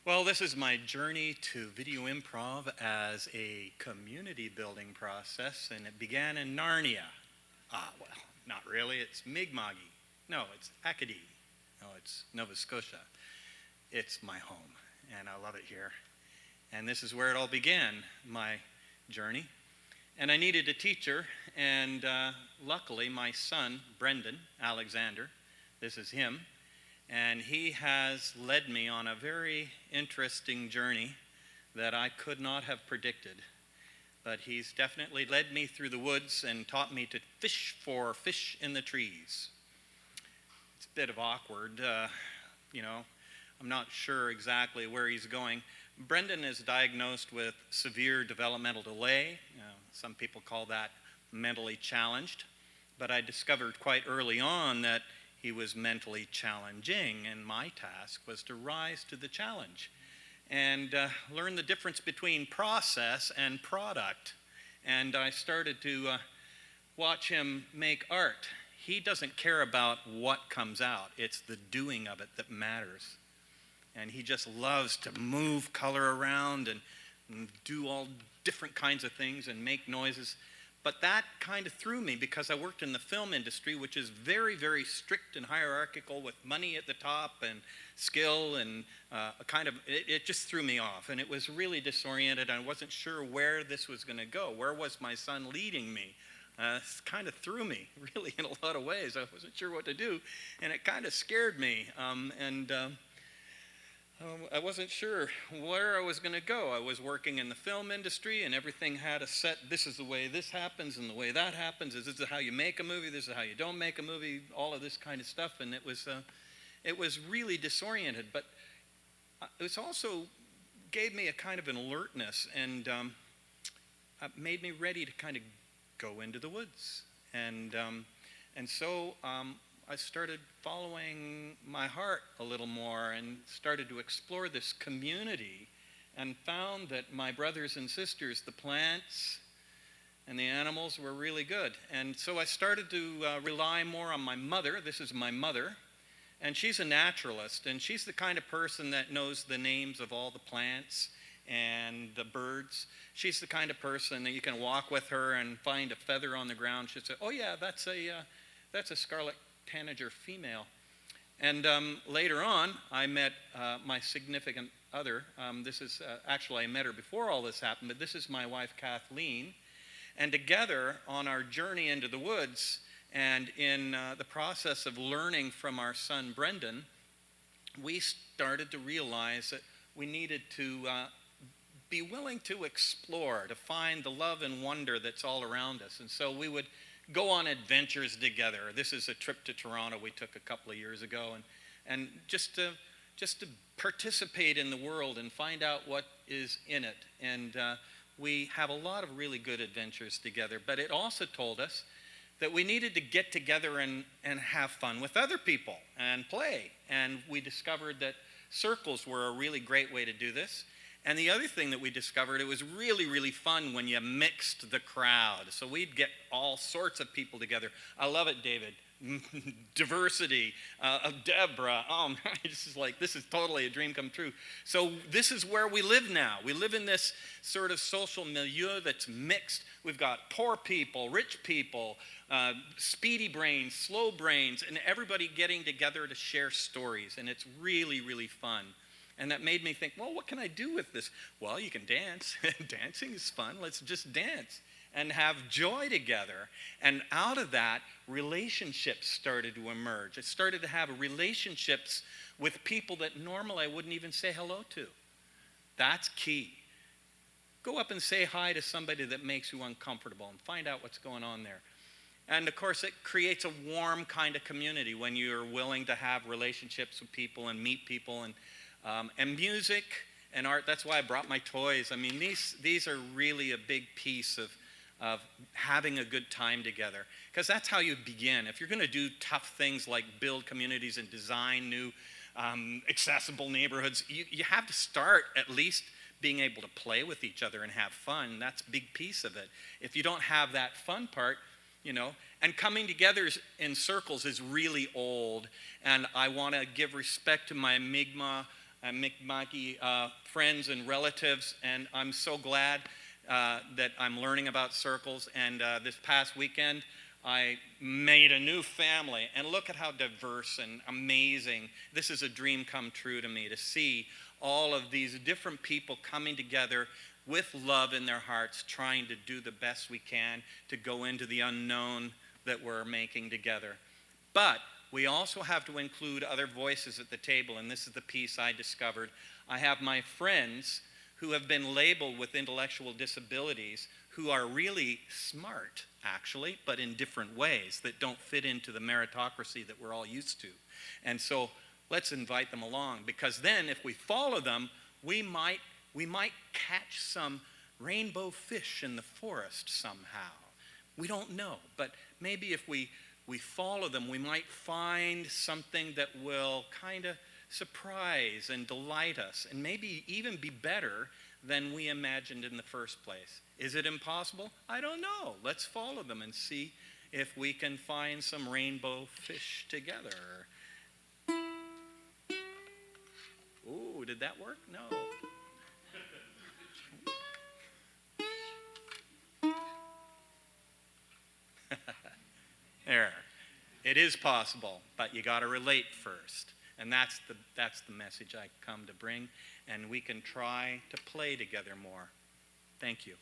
Well, this is my journey to video improv as a community building process, and it began in Narnia. Well, not really. It's Mi'kma'ki. No, it's Acadie. No, it's Nova Scotia. It's my home, and I love it here. And this is where it all began, my journey. And I needed a teacher, and luckily my son, Brendan Alexander, this is him, and he has led me on a very interesting journey that I could not have predicted. But he's definitely led me through the woods and taught me to fish for fish in the trees. It's a bit of awkward, I'm not sure exactly where he's going. Brendan is diagnosed with severe developmental delay. Some people call that mentally challenged. But I discovered quite early on that he was mentally challenging, and my task was to rise to the challenge and learn the difference between process and product. And I started to watch him make art. He doesn't care about what comes out. It's the doing of it that matters. And he just loves to move color around and do all different kinds of things and make noises. But that kind of threw me because I worked in the film industry, which is very, very strict and hierarchical with money at the top and skill and it just threw me off. And it was really disoriented. I wasn't sure where this was going to go. Where was my son leading me? It kind of threw me, really, in a lot of ways. I wasn't sure what to do, and it kind of scared me. I wasn't sure where I was going to go. I was working in the film industry, and everything had a set, this is the way this happens, and the way that happens, this is how you make a movie, this is how you don't make a movie, all of this kind of stuff, and it was really disoriented, but it also gave me a kind of an alertness, and made me ready to kind of go into the woods, and so I started following my heart a little more and started to explore this community and found that my brothers and sisters, the plants and the animals, were really good. And so I started to rely more on my mother. This is my mother. And she's a naturalist. And she's the kind of person that knows the names of all the plants and the birds. She's the kind of person that you can walk with her and find a feather on the ground. She'll say, oh yeah, that's a scarlet tanager female. And later on, I met my significant other. This is actually, I met her before all this happened, but this is my wife, Kathleen. And together, on our journey into the woods, and in the process of learning from our son, Brendan, we started to realize that we needed to be willing to explore, to find the love and wonder that's all around us. And so we would go on adventures together. This is a trip to Toronto we took a couple of years ago, and just to participate in the world and find out what is in it. And we have a lot of really good adventures together. But it also told us that we needed to get together and have fun with other people and play. And we discovered that circles were a really great way to do this. And the other thing that we discovered, it was really, really fun when you mixed the crowd. So we'd get all sorts of people together. I love it, David. Diversity of Deborah. Oh, this is totally a dream come true. So this is where we live now. We live in this sort of social milieu that's mixed. We've got poor people, rich people, speedy brains, slow brains, and everybody getting together to share stories. And it's really, really fun. And that made me think, well, what can I do with this? Well, you can dance. Dancing is fun. Let's just dance and have joy together. And out of that, relationships started to emerge. I started to have relationships with people that normally I wouldn't even say hello to. That's key. Go up and say hi to somebody that makes you uncomfortable and find out what's going on there. And of course, it creates a warm kind of community when you're willing to have relationships with people and meet people. And music and art, that's why I brought my toys. I mean, these are really a big piece of having a good time together. Because that's how you begin. If you're going to do tough things like build communities and design new accessible neighborhoods, you have to start at least being able to play with each other and have fun. That's a big piece of it. If you don't have that fun part, and coming together in circles is really old. And I want to give respect to my Mi'kmaq Mickey, friends and relatives, and I'm so glad that I'm learning about circles. And this past weekend, I made a new family, and look at how diverse and amazing. This is a dream come true to me, to see all of these different people coming together with love in their hearts, trying to do the best we can to go into the unknown that we're making together. But we also have to include other voices at the table, and this is the piece I discovered. I have my friends who have been labeled with intellectual disabilities who are really smart, actually, but in different ways that don't fit into the meritocracy that we're all used to. And so let's invite them along, because then if we follow them, we might catch some rainbow fish in the forest somehow. We don't know, but maybe if we follow them, we might find something that will kind of surprise and delight us, and maybe even be better than we imagined in the first place. Is it impossible? I don't know. Let's follow them and see if we can find some rainbow fish together. Ooh, did that work? No. There. It is possible, but you got to relate first. And that's the message I come to bring. And we can try to play together more. Thank you.